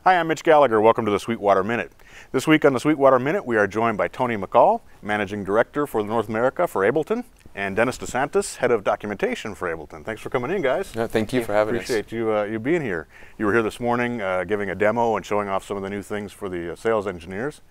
Hi, I'm Mitch Gallagher. Welcome to the Sweetwater Minute. This week on the Sweetwater Minute, we are joined by Tony McCall, Managing Director for North America for Ableton, and Dennis DeSantis, Head of Documentation for Ableton. Thanks for coming in, guys. No, thank you for having us. Appreciate you being here. You were here this morning giving a demo and showing off some of the new things for the sales engineers.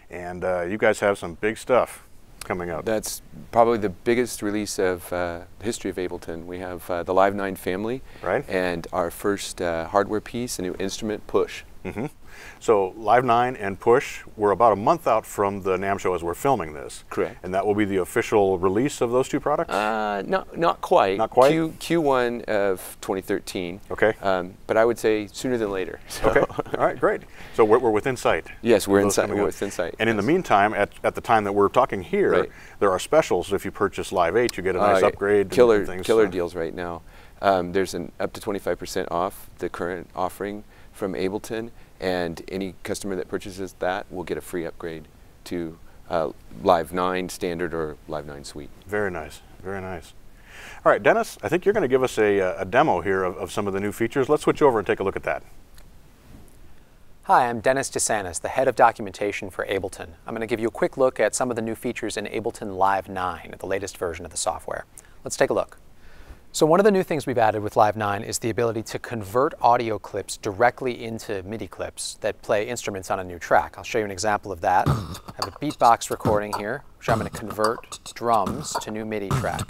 And you guys have some big stuff coming up. That's probably the biggest release of the history of Ableton. We have the Live 9 family, right? And our first hardware piece, a new instrument, Push. Mm-hmm. So Live 9 and Push, we're about a month out from the NAMM show as we're filming this. Correct. And that will be the official release of those two products? Not quite. Not quite? Q1 of 2013. Okay. But I would say sooner than later. So. Okay. All right, great. So we're within sight. Yes, we're within sight. And in the meantime, at the time that we're talking here, right, there are specials. If you purchase Live 8, you get a nice upgrade. Killer and things, deals right now. There's an up to 25% off the current offering from Ableton, and any customer that purchases that will get a free upgrade to Live 9 Standard or Live 9 Suite. Very nice, very nice. All right, Dennis, I think you're going to give us a demo here of some of the new features. Let's switch over and take a look at that. Hi, I'm Dennis DeSantis, the Head of Documentation for Ableton. I'm going to give you a quick look at some of the new features in Ableton Live 9, the latest version of the software. Let's take a look. So one of the new things we've added with Live 9 is the ability to convert audio clips directly into MIDI clips that play instruments on a new track. I'll show you an example of that. I have a beatbox recording here, which I'm going to convert drums to new MIDI track.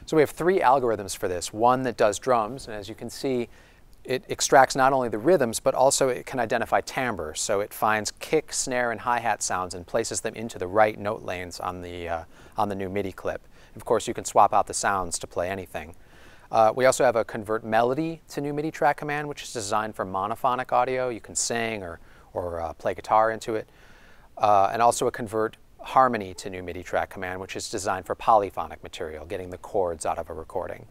So we have three algorithms for this. One that does drums, and as you can see, it extracts not only the rhythms, but also it can identify timbre. So it finds kick, snare, and hi-hat sounds and places them into the right note lanes on the new MIDI clip. Of course, you can swap out the sounds to play anything. We also have a convert melody to new MIDI track command, which is designed for monophonic audio. You can sing or play guitar into it. And also a convert harmony to new MIDI track command, which is designed for polyphonic material, getting the chords out of a recording.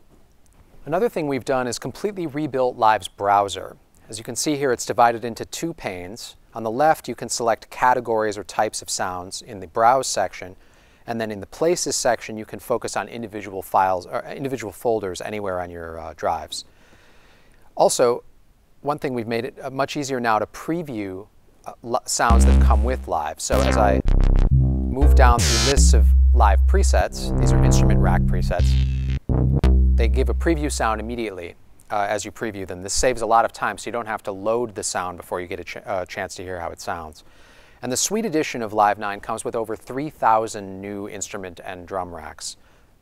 Another thing we've done is completely rebuilt Live's browser. As you can see here, it's divided into two panes. On the left, you can select categories or types of sounds in the Browse section, and then in the Places section, you can focus on individual files or individual folders anywhere on your drives. Also, one thing we've made it much easier now to preview sounds that come with Live. So as I move down through lists of Live presets, these are instrument rack presets, they give a preview sound immediately as you preview them. This saves a lot of time, so you don't have to load the sound before you get a chance to hear how it sounds. And the Suite edition of Live 9 comes with over 3,000 new instrument and drum racks,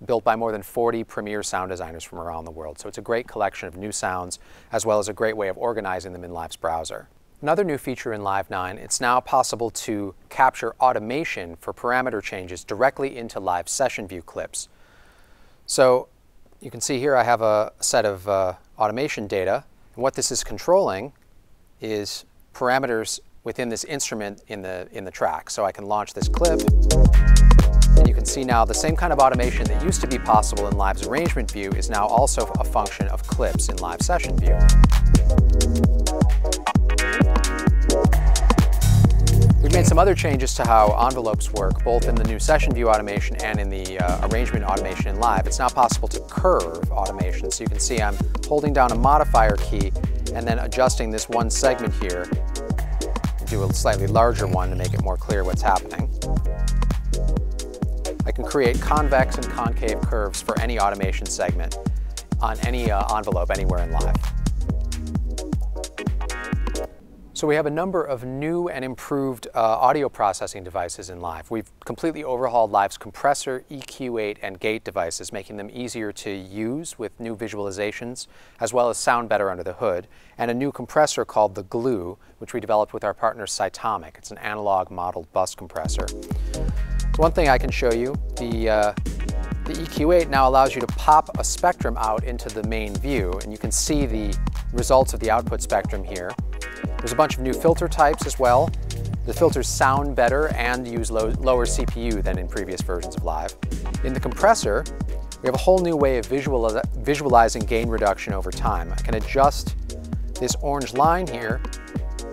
built by more than 40 premier sound designers from around the world. So it's a great collection of new sounds, as well as a great way of organizing them in Live's browser. Another new feature in Live 9, it's now possible to capture automation for parameter changes directly into Live Session View clips. So you can see here I have a set of automation data, and what this is controlling is parameters within this instrument in the track. So I can launch this clip, and you can see now the same kind of automation that used to be possible in Live's Arrangement View is now also a function of clips in Live Session View. We've made some other changes to how envelopes work, both in the new Session View automation and in the arrangement automation in Live. It's now possible to curve automation. So you can see I'm holding down a modifier key and then adjusting this one segment here and do a slightly larger one to make it more clear what's happening. I can create convex and concave curves for any automation segment on any envelope anywhere in Live. So we have a number of new and improved audio processing devices in Live. We've completely overhauled Live's compressor, EQ8, and gate devices, making them easier to use with new visualizations, as well as sound better under the hood, and a new compressor called the Glue, which we developed with our partner Cytomic. It's an analog modeled bus compressor. So one thing I can show you, the EQ8 now allows you to pop a spectrum out into the main view, and you can see the results of the output spectrum here. There's a bunch of new filter types as well. The filters sound better and use lower CPU than in previous versions of Live. In the compressor, We have a whole new way of visualizing gain reduction over time. I can adjust this orange line here,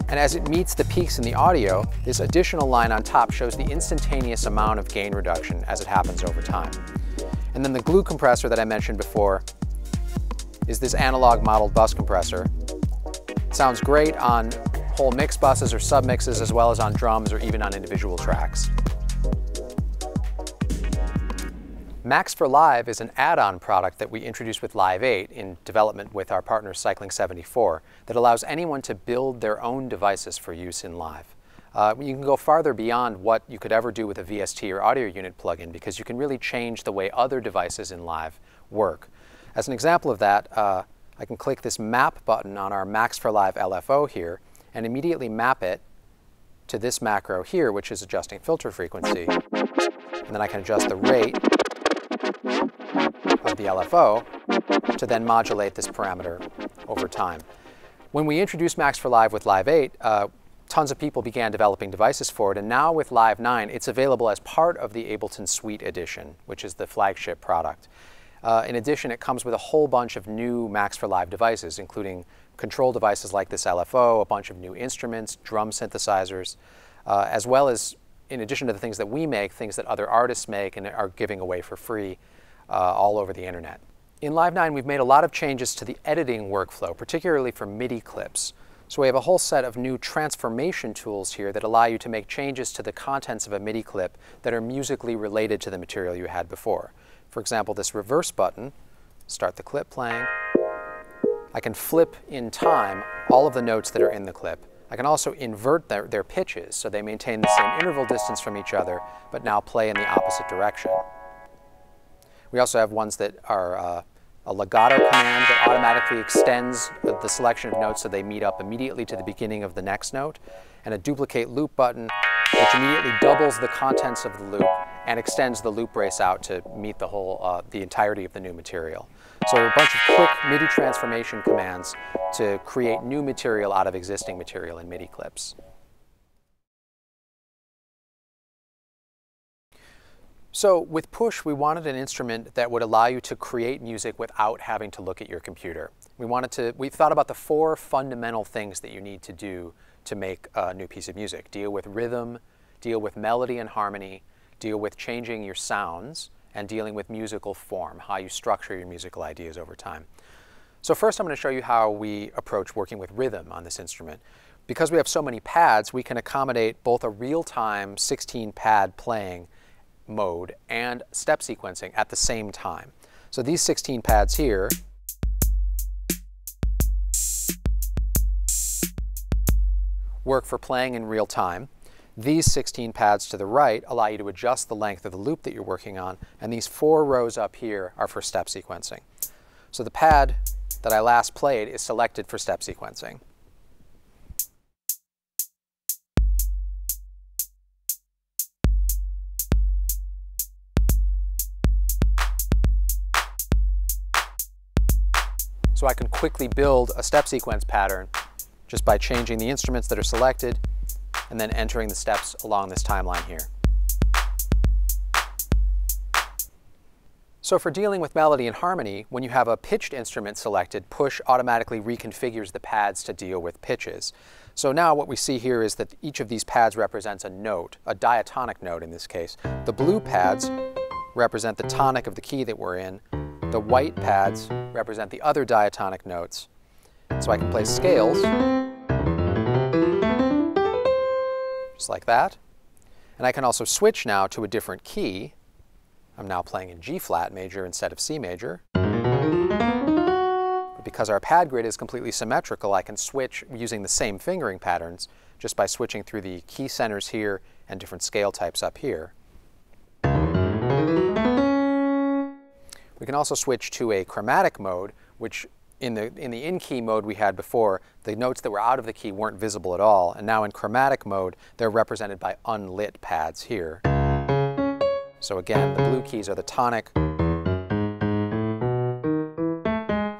and as it meets the peaks in the audio, this additional line on top shows the instantaneous amount of gain reduction as it happens over time. And then the glue compressor that I mentioned before is this analog modeled bus compressor. It sounds great on whole mix buses or submixes, as well as on drums or even on individual tracks. Max for Live is an add-on product that we introduced with Live 8 in development with our partner Cycling 74 that allows anyone to build their own devices for use in Live. You can go farther beyond what you could ever do with a VST or audio unit plugin, because you can really change the way other devices in Live work. As an example of that, I can click this map button on our Max for Live LFO here and immediately map it to this macro here, which is adjusting filter frequency. And then I can adjust the rate of the LFO to then modulate this parameter over time. When we introduced Max for Live with Live 8, tons of people began developing devices for it, and now with Live 9, it's available as part of the Ableton Suite Edition, which is the flagship product. In addition, it comes with a whole bunch of new Max for Live devices, including control devices like this LFO, a bunch of new instruments, drum synthesizers, as well as, in addition to the things that we make, things that other artists make and are giving away for free all over the internet. In Live 9, we've made a lot of changes to the editing workflow, particularly for MIDI clips. So we have a whole set of new transformation tools here that allow you to make changes to the contents of a MIDI clip that are musically related to the material you had before. For example, this reverse button, start the clip playing. I can flip in time all of the notes that are in the clip. I can also invert their pitches so they maintain the same interval distance from each other, but now play in the opposite direction. We also have ones that are a legato command that automatically extends the selection of notes so they meet up immediately to the beginning of the next note, and a duplicate loop button which immediately doubles the contents of the loop and extends the loop brace out to meet the entirety of the new material. So a bunch of quick MIDI transformation commands to create new material out of existing material in MIDI clips. So with Push, we wanted an instrument that would allow you to create music without having to look at your computer. We've thought about the 4 fundamental things that you need to do to make a new piece of music. Deal with rhythm, deal with melody and harmony, deal with changing your sounds, and dealing with musical form, how you structure your musical ideas over time. So first I'm going to show you how we approach working with rhythm on this instrument. Because we have so many pads, we can accommodate both a real-time 16-pad playing mode and step sequencing at the same time. So these 16 pads here work for playing in real time. These 16 pads to the right allow you to adjust the length of the loop that you're working on, and these 4 rows up here are for step sequencing. So the pad that I last played is selected for step sequencing. So I can quickly build a step sequence pattern just by changing the instruments that are selected and then entering the steps along this timeline here. So for dealing with melody and harmony, when you have a pitched instrument selected, Push automatically reconfigures the pads to deal with pitches. So now what we see here is that each of these pads represents a note, a diatonic note in this case. The blue pads represent the tonic of the key that we're in. The white pads represent the other diatonic notes. So I can play scales, just like that. And I can also switch now to a different key. I'm now playing in G flat major instead of C major. But because our pad grid is completely symmetrical, I can switch using the same fingering patterns just by switching through the key centers here and different scale types up here. We can also switch to a chromatic mode, which in the in-key mode we had before, the notes that were out of the key weren't visible at all, and now in chromatic mode, they're represented by unlit pads here. So again, the blue keys are the tonic,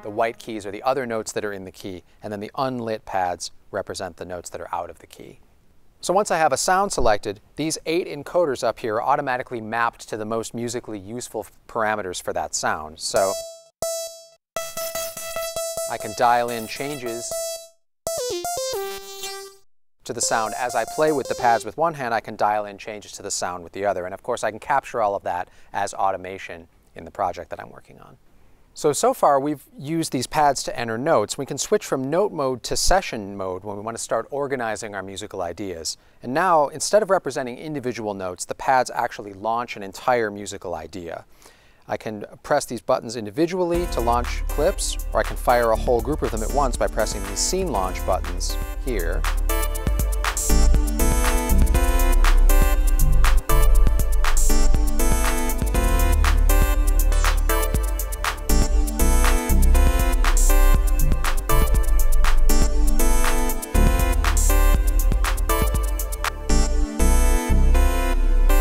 the white keys are the other notes that are in the key, and then the unlit pads represent the notes that are out of the key. So once I have a sound selected, these 8 encoders up here are automatically mapped to the most musically useful parameters for that sound. So I can dial in changes to the sound. As I play with the pads with one hand, I can dial in changes to the sound with the other. And of course, I can capture all of that as automation in the project that I'm working on. So far we've used these pads to enter notes. We can switch from note mode to session mode when we want to start organizing our musical ideas. And now, instead of representing individual notes, the pads actually launch an entire musical idea. I can press these buttons individually to launch clips, or I can fire a whole group of them at once by pressing these scene launch buttons here.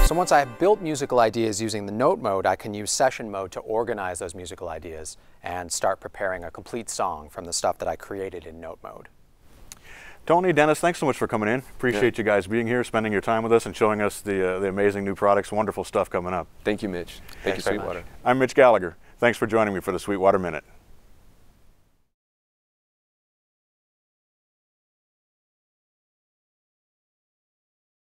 So once I have built musical ideas using the note mode, I can use session mode to organize those musical ideas and start preparing a complete song from the stuff that I created in note mode. Tony, Dennis, thanks so much for coming in. Appreciate you guys being here, spending your time with us, and showing us the amazing new products, wonderful stuff coming up. Thank you, Mitch. Thank you, Sweetwater. I'm Mitch Gallagher. Thanks for joining me for the Sweetwater Minute.